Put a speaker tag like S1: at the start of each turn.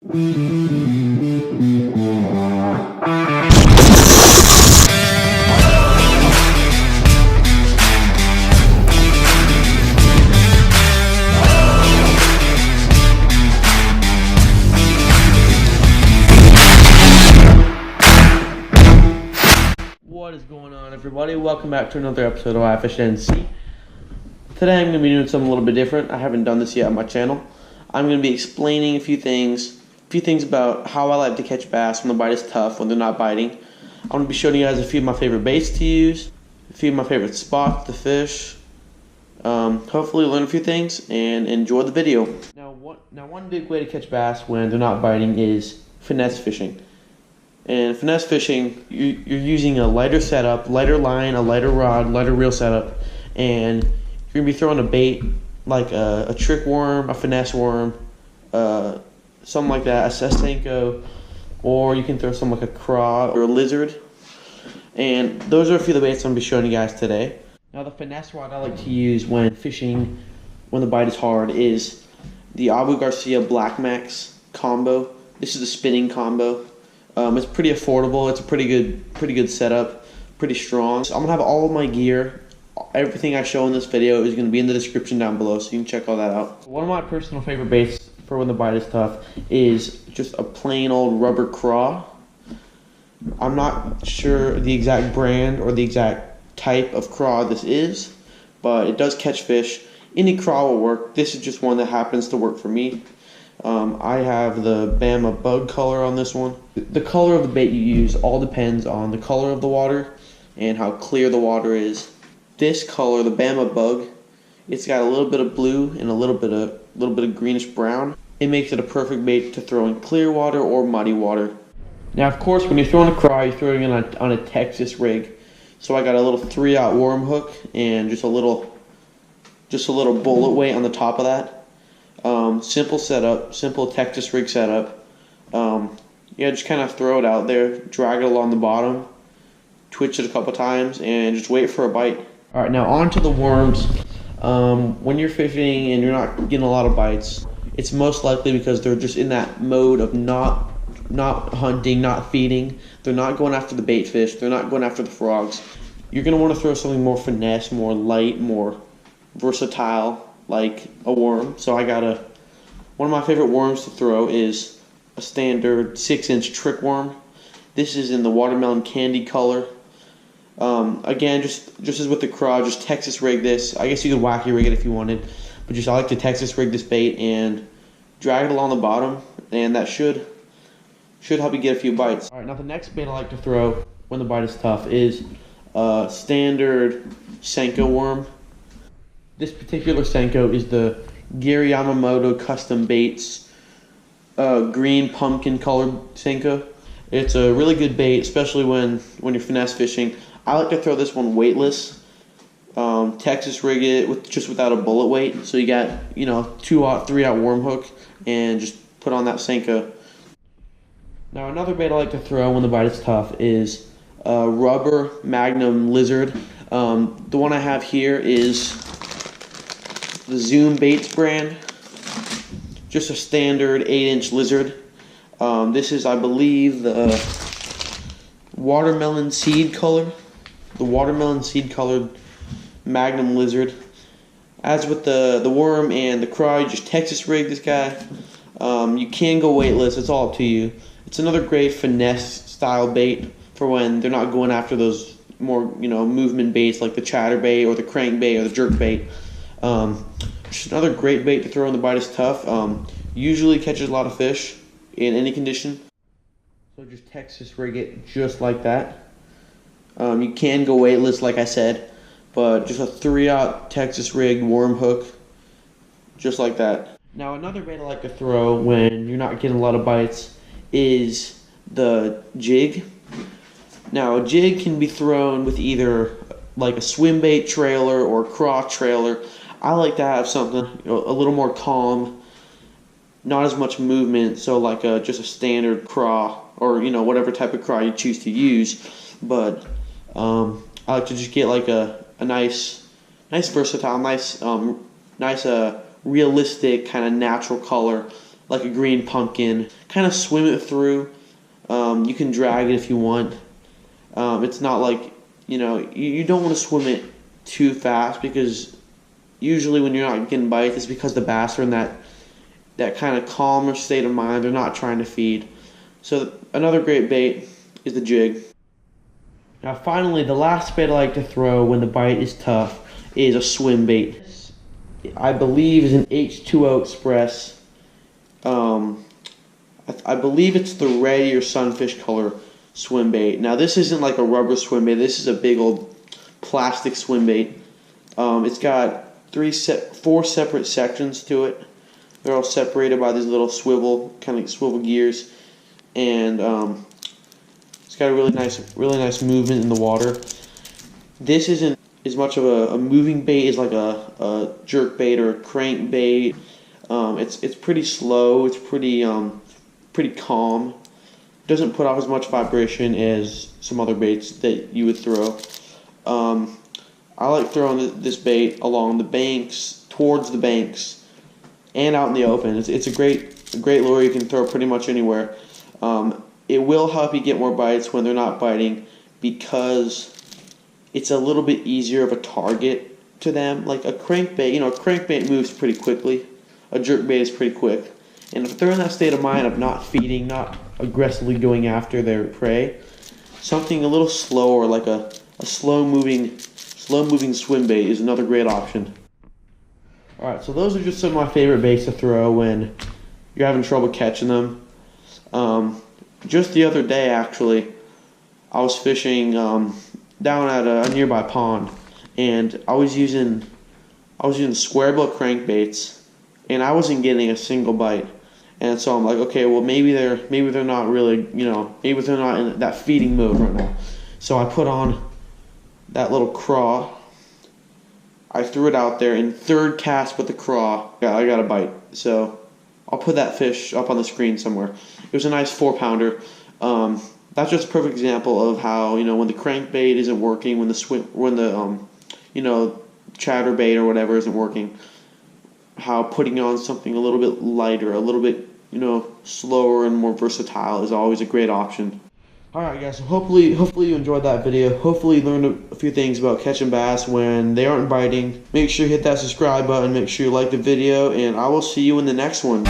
S1: What is going on, everybody? Welcome back to another episode of IFSNC. Today I'm going to be doing something a little bit different. I haven't done this yet on my channel. I'm going to be explaining a few things about how I like to catch bass when the bite is tough, when they're not biting. I'm going to be showing you guys a few of my favorite baits to use, a few of my favorite spots to fish. Hopefully learn a few things and enjoy the video. Now one big way to catch bass when they're not biting is finesse fishing. And finesse fishing, you're using a lighter setup, lighter line, a lighter rod, lighter reel setup, and you're going to be throwing a bait like a trick worm, a finesse worm, something like that, a Senko, or you can throw something like a craw or a lizard. And those are a few of the baits I'm going to be showing you guys today. Now the finesse rod I like to use when fishing, when the bite is hard, is the Abu Garcia Black Max combo. This is a spinning combo. It's pretty affordable. It's a pretty good setup, pretty strong. So I'm gonna have all of my gear. Everything I show in this video is gonna be in the description down below, so you can check all that out. One of my personal favorite baits for when the bite is tough is just a plain old rubber craw. I'm not sure the exact brand or the exact type of craw this is, but it does catch fish. Any craw will work. This is just one that happens to work for me. I have the Bama bug color on this one. The color of the bait you use all depends on the color of the water and how clear the water is. This color, the Bama bug, it's got a little bit of blue and a little bit of greenish brown. It makes it a perfect bait to throw in clear water or muddy water. Now, of course, when you're throwing a craw, you're throwing it on a Texas rig. So I got a little 3/0 worm hook and just a little bullet weight on the top of that. Simple setup, simple Texas rig setup. Yeah, just kind of throw it out there, drag it along the bottom, twitch it a couple times, and just wait for a bite. All right, now on to the worms. When you're fishing and you're not getting a lot of bites, it's most likely because they're just in that mode of not hunting, not feeding. They're not going after the bait fish. They're not going after the frogs. You're gonna want to throw something more finesse, more light, more versatile, like a worm. So one of my favorite worms to throw is a standard 6-inch trick worm. This is in the watermelon candy color. Again, just as with the craw, just Texas rig this. I guess you could wacky rig it if you wanted, but I like to Texas rig this bait and drag it along the bottom, and that should help you get a few bites. All right, now the next bait I like to throw when the bite is tough is a standard Senko worm. This particular Senko is the Gary Yamamoto Custom Baits green pumpkin colored Senko. It's a really good bait, especially when you're finesse fishing. I like to throw this one weightless. Texas rig it without a bullet weight. So you got 2/0, 3/0 worm hook and just put on that Senko. Now another bait I like to throw when the bite is tough is a rubber Magnum lizard. The one I have here is the Zoom Baits brand, just a standard 8-inch lizard. This is, I believe, the watermelon seed colored Magnum lizard. As with the worm and the craw, you just Texas rig this guy. You can go weightless, it's all up to you. It's another great finesse style bait for when they're not going after those more movement baits like the chatterbait or the crankbait or the jerkbait. Just another great bait to throw when the bite is tough. Usually catches a lot of fish in any condition. So just Texas rig it just like that. You can go weightless like I said, but just a 3/0 Texas rigged worm hook, just like that. Now another bait I like to throw when you're not getting a lot of bites is the jig. Now a jig can be thrown with either like a swim bait trailer or a craw trailer. I like to have something a little more calm, not as much movement, so like just a standard craw or whatever type of craw you choose to use. But I like to just get like a nice versatile, nice realistic kind of natural color like a green pumpkin. Kind of swim it through. You can drag it if you want. It's not like, you don't want to swim it too fast, because usually when you're not getting bites, it's because the bass are in that kind of calmer state of mind. They're not trying to feed. So another great bait is the jig. Now finally, the last bait I like to throw when the bite is tough is a swim bait. I believe is an H2O Express. I believe it's the red or sunfish color swim bait. Now this isn't like a rubber swim bait. This is a big old plastic swim bait. It's got four separate sections to it. They're all separated by these little swivel gears, and it's got a really nice movement in the water. This isn't as much of a moving bait as like a jerk bait or a crank bait. It's pretty slow. It's pretty calm. Doesn't put off as much vibration as some other baits that you would throw. I like throwing this bait along the banks, towards the banks, and out in the open. It's a great lure you can throw pretty much anywhere. It will help you get more bites when they're not biting, because it's a little bit easier of a target to them. Like a crankbait, a crankbait moves pretty quickly. A jerkbait is pretty quick. And if they're in that state of mind of not feeding, not aggressively going after their prey, something a little slower, like a slow moving swim bait, is another great option. Alright, so those are just some of my favorite baits to throw when you're having trouble catching them. Just the other day, actually, I was fishing down at a nearby pond, and I was using square bill crankbaits, and I wasn't getting a single bite. And so I'm like, okay, well maybe they're not really, maybe they're not in that feeding mode right now. So I put on that little craw. I threw it out there, and third cast with the craw, I got a bite. So I'll put that fish up on the screen somewhere. It was a nice 4-pounder. That's just a perfect example of how, when the crankbait isn't working, when the chatterbait or whatever isn't working, how putting on something a little bit lighter, a little bit, slower and more versatile is always a great option. Alright guys, so hopefully you enjoyed that video. Hopefully you learned a few things about catching bass when they aren't biting. Make sure you hit that subscribe button, make sure you like the video, and I will see you in the next one.